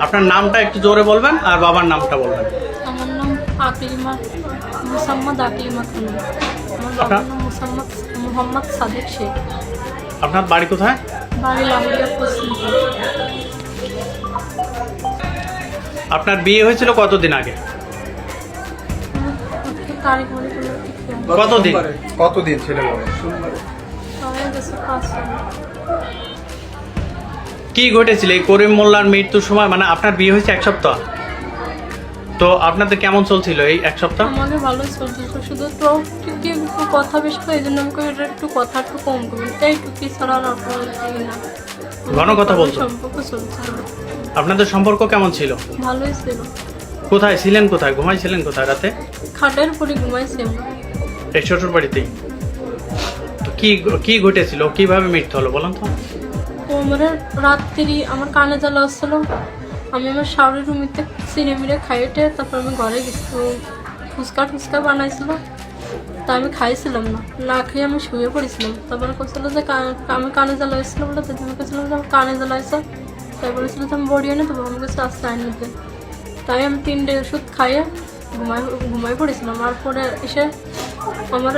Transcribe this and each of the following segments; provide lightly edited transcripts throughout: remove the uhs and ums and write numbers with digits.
আপনার নামটা একটু জোরে বলবেন আর বাবার নামটা বলবেন। আমার নাম আকলিমা, মুসাম্মদ আকলিমা খানম। আমার বাবার নাম মোহাম্মদ সাদেক শেখ। আপনার বাড়ি কোথায়? বাড়ি লাহুরিয়া পশ্চিম। আপনার বিয়ে হয়েছিল কতদিন আগে? তারিখ মনে করলো ঠিক কতদিন ছেলে বলে? হয়ে গেছে 5 সাল। কি ঘটেছিল এই করিম মোল্লার মৃত্যুর সময়? মানে আপনার বিয়ে হয়েছে 1 সপ্তাহ, তো আপনাদের কেমন চলছিল এই 1 সপ্তাহ? আমাদের ভালোই চলছিল, শুধু তো একটু কথা বেশি হয়, এই জন্য আমাকে এটা একটু কথা একটু কম করবেন, এইটুকু ছাড়া আর আপনার না। ঘন কথা বলতো? সম্পর্ক চলছে। আপনাদের সম্পর্ক কেমন ছিল? ভালোই ছিল। কোথায় ছিলেন, কোথায় ঘুমাইছিলেন, কোথায় রাতে? খাটের উপরে ঘুমাইছি আমরা। এই শ্বশুর বাড়িতেই? তো কি ঘটেছিল, কিভাবে মৃত্যু হলো বলেন তো? ও আমার রাত্রি আমার কানে জ্বালা আসছিল, আমি আমার শাওরের রুমিতে চিনে মিরে খাইটে তারপর আমি ঘরে গেছি। ফুচকা বানাইছিল, তা আমি খাইছিলাম না খেয়ে আমি শুয়ে পড়েছিলাম। তারপরে বলছিল যে আমি কানে জ্বালা এসেছিলো বলে আমি বলছিলাম যে আমার কানে জ্বালা এসে, তাই বলেছিল যে আমি বড়ি এনে দেবো, আমার কাছে আসতে আইন নিতে। তাই আমি 3টে ওষুধ খাইয়ে ঘুমাই পড়েছিলাম। আর পরে এসে আমার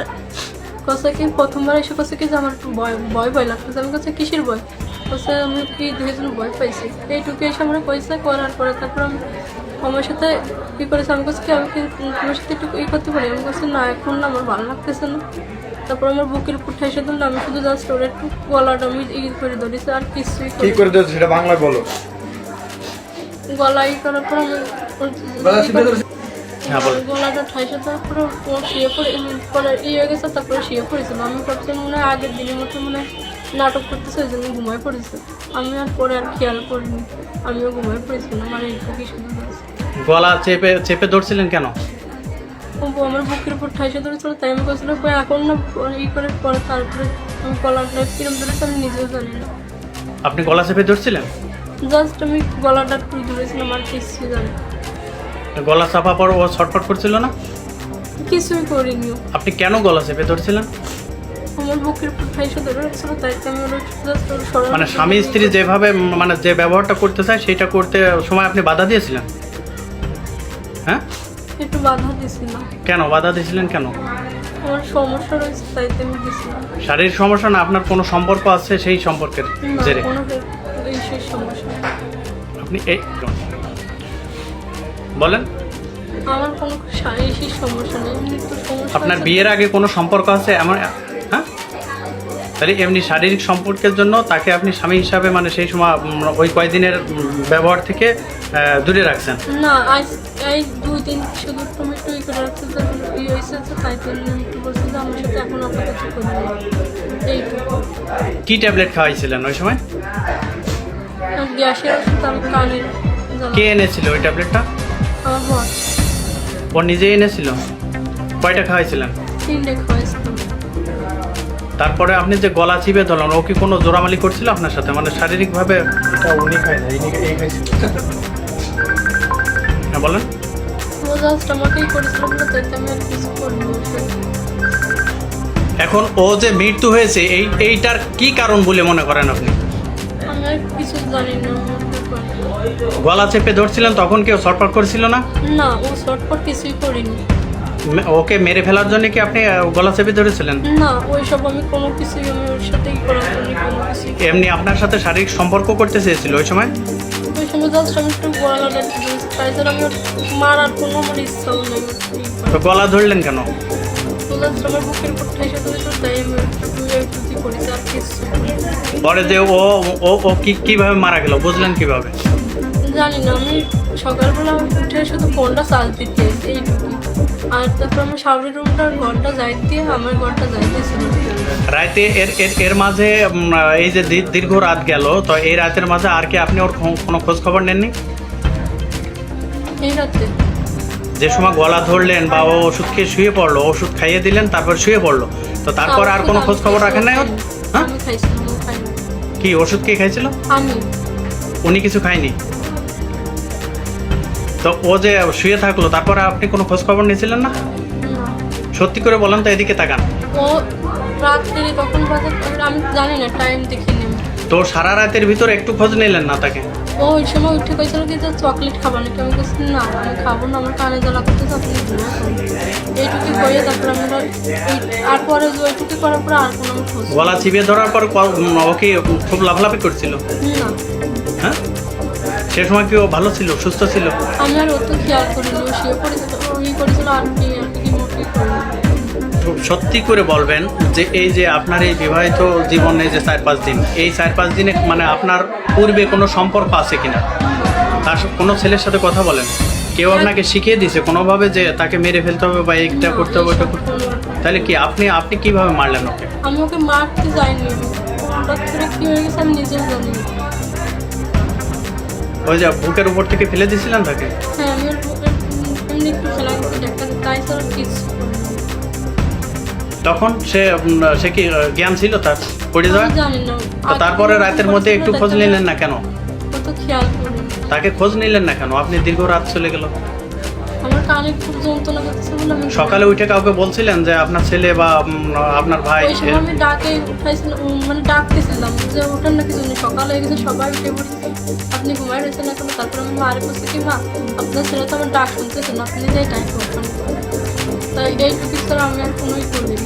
কাছে কি প্রথমবার এসে কাছে কি যে আমার একটু ভয় লাগতেছে। আমি কাছে কিসের ভয় বলছে, আমি কি দেখে জন্য ভয় পাইছি, এইটুকু এসে আমরা কইছে। করার পরে তারপর আমি আমার সাথে কী করেছে, আমি কাছে কি আমি কি তোমার সাথে একটু করতে পারি? আমি কাছে না, এখন না, আমার ভালো লাগতেছে না। তারপর আমার বুকের উপর ঠেসে দিল, আমি শুধু জাস্ট ওর একটু গলাটা আমি করে ধরেছি, আর কিছুই করে দিয়েছে সেটা বাংলায় বলো। গলা করার পর আমি গলাটা ঠাইসে, তারপরে শুয়ে পরে হয়ে গেছে। তারপরে শুয়ে পড়েছিল। আমি ভাবছিলাম মনে হয় আগের দিনের মতো মনে নাটক করতেছে, ওই জন্য ঘুমাই পড়েছে। আমি আর পরে আর খেয়াল করিনি, আমিও ঘুমাই পড়েছিলাম। আমার এইটুকুই শুধু গলা চেপে ধরছিলেন কেন? আমার বুকের উপর ঠাইসে ধরেছিল, তাই আমি বলছিলাম এখন না করে পরে তারপরে আমি গলাটা কিরম ধরেছি আমি নিজেও জানি না। আপনি গলা চেপে ধরছিলেন? জাস্ট আমি গলাটা একটু ধরেছিলাম, আর কিছু জানি। গলা চাপা পর ও ছটফট করছিল না? কিছুই করিনি। আপনি কেন গলা চেপে ধরছিলেন? আমার বুকের উপর ঠাইসে ধরে রাখছিল, তাই আমি মানে স্বামী স্ত্রী যেভাবে মানে যে ব্যবহারটা করতে চায় সেটা করতে সময় আপনি বাধা দিয়েছিলেন? হ্যাঁ, একটু বাধা দিয়েছিলাম। কেন বাধা দিয়েছিলেন? কেন? আমার সমস্যা রয়েছে, তাই আমি দিয়েছিলাম। শারীরিক সমস্যা না, আপনার কোনো সম্পর্ক আছে সেই সম্পর্কের জেরে? কোনো বিশেষ সমস্যা নেই। আপনি এই বলেন। আমার কোনো শারীরিক সমস্যা নেই, এমনি তো সমস্যা। আপনার বিয়ের আগে কোনো সম্পর্ক আছে এমন? হ্যাঁ, তাহলে এমনি শারীরিক সম্পর্কের জন্য তাকে আপনি স্বামী হিসাবে মানে সেই সময় ওই কয়দিনের ব্যবহার থেকে দূরে রাখছেন? না, আজ এই 2 দিন শুধু তুমি একটু করে রাখছে, যে হয়েছে, তাই আমি একটু বলছি যে আমার সাথে এখন আপনার কিছু করবে না। এইটুকু। কি ট্যাবলেট খাওয়াইছিলেন ওই সময়? গ্যাসের ওষুধ, আমি কানের জ্বালা। কে এনেছিল ওই ট্যাবলেটটা? আমার বর। ও নিজেই এনেছিল? কয়টা খাওয়াইছিলেন? 3টে খাওয়াইছিলাম। তারপরে আপনি যে গলা চিপে ধরলেন, ও কি কোনো জোরামালি করছিল আপনার সাথে, মানে শারীরিকভাবে? উনি খায় না, এই খাইছিল। হ্যাঁ বলেন। ও জাস্ট আমাকেই করেছিল বলে, তাই আমি আর কিছু করিনি। এখন ও যে মৃত্যু হয়েছে এইটার কি কারণ বলে মনে করেন আপনি? আমি আর কিছু জানি না। গলা চেপে ধরছিলেন তখন কেউ ছটফট করছিল না? না, ও শর্টপট কিছুই করিনি। ওকে মেরে ফেলার জন্য কি আপনি গলা চেপে ধরেছিলেন? না, ওইসব আমি কোনো কিছুই আমি ওর সাথেই করার জন্য কোনো কিছুই। এমনি আপনার সাথে শারীরিক সম্পর্ক করতে চেয়েছিল ওই সময়? ওই সময় জাস্ট আমি একটু গলাটা তাই জন্য আমি ওর মারার কোনো আমার ইচ্ছাও নেই। তো গলা ধরলেন কেন? জাস্ট আমার বুকের উপর ঠেসে ধরেছিল, তাই আমি একটু করেছি, আর কিছু পরে যে ও কিভাবে মারা গেল বুঝলেন কিভাবে? জানি না। আমি সকালবেলা উঠে শুধু ফোনটা চার্জ দিতে এইটুকু। আর তারপর আমার শাওরের রুমটার ঘরটা যাই দিয়ে আমার ঘরটা যাইতেছিল রাতে। এর মাঝে এই যে দীর্ঘ রাত গেল, তো এই রাতের মাঝে আর কি আপনি ওর কোনো খোঁজ খবর নেননি? এই রাতে যে সময় গলা ধরলেন বা ও ওষুধ খেয়ে শুয়ে পড়লো, ওষুধ খাইয়ে দিলেন তারপর শুয়ে পড়লো, তো তারপর আর কোনো খোঁজ খবর রাখেন নাই ওর? হ্যাঁ, আমি খাইছিলাম, ও খাইনি। কি ওষুধ কে খাইছিল? আমি। উনি কিছু খায়নি? তো ও যে শুয়ে থাকলো তারপরে আপনি কোনো খোঁজ খবর নিয়েছিলেন না? না। সত্যি করে বলেন তো, এদিকে তাকান। ও রাত্রি তখন বাজে আমি জানি না, টাইম দেখিনি। তো সারা রাতের ভিতরে একটু খোঁজ নিলেন না তাকে? ও ও ওই সময় উঠে কইছিল কি যে চকলেট খাবো নাকি, আমি বলছি না আমি খাবো না, আমার কানে জ্বালা করতেছে, আপনি ঘুমিয়ে পড়ুন। এইটুকু করে তারপর আমরা আর পরে ওইটুকু করার পরে আর কোনো আমি খোঁজ পাইনি। গলা চিবিয়ে ধরার পর ও কি খুব লাফালাফি করছিল? না হ্যাঁ, সে সময় কি ও ভালো ছিল, সুস্থ ছিল? আমি আর অত খেয়াল করিনি, ও শুয়ে পড়েছিল, ওই করেছিল আর কি মোটেই করিনি। সত্যি করে বলবেন যে এই যে আপনার এই বিবাহিত জীবনে যে 4-5 দিন, এই 4-5 দিনে মানে আপনার পূর্বে কোনো সম্পর্ক আছে কিনা? তার কোনো ছেলের সাথে কথা বলেন? কেউ আপনাকে শিখিয়ে দিয়েছে কোনোভাবে যে তাকে মেরে ফেলতে হবে বা এইটা করতে হবে ওটা করতে হবে? তাহলে কি আপনি কিভাবে মারলেন ওকে? আমি ওকে মারতে যাইনি, হঠাৎ করে কি হয়ে গেছে আমি নিজেও জানি না। ওই যে বুকের উপর থেকে ফেলে দিয়েছিলেন তাকে? হ্যাঁ আমি ওর বুকে এমনি একটু খেলা করতে দেখা তাই ছাড়া কিছু তখন সে কি জ্ঞান ছিল তার পড়ে যাওয়া? আমি জানি না। তো তারপরে রাতের মধ্যে একটু খোঁজ নিলেন না কেন? অত খেয়াল করি তাকে খোঁজ নিলেন না কেন? আপনি দীর্ঘ রাত চলে গেল। আমার কানে খুব যন্ত্রণা করতেছে বলে আমি সকালে উঠে কাউকে বলছিলেন যে আপনার ছেলে বা আপনার ভাই? ওই সময় আমি ডাকে উঠাইছিলাম, মানে ডাকতেছিলাম যে ওঠার নাকি জন্য সকাল হয়ে গেছে, সবাই উঠে পড়েছে, আপনি ঘুমাই রয়েছেন এখন। তারপর আমি মারে বলছি কি মা আপনার ছেলে তো আমার ডাক শুনতেছেন, আপনি যাই টাইম করছেন, তাই এইটুকু ছাড়া আমি আর কোনোই করিনি।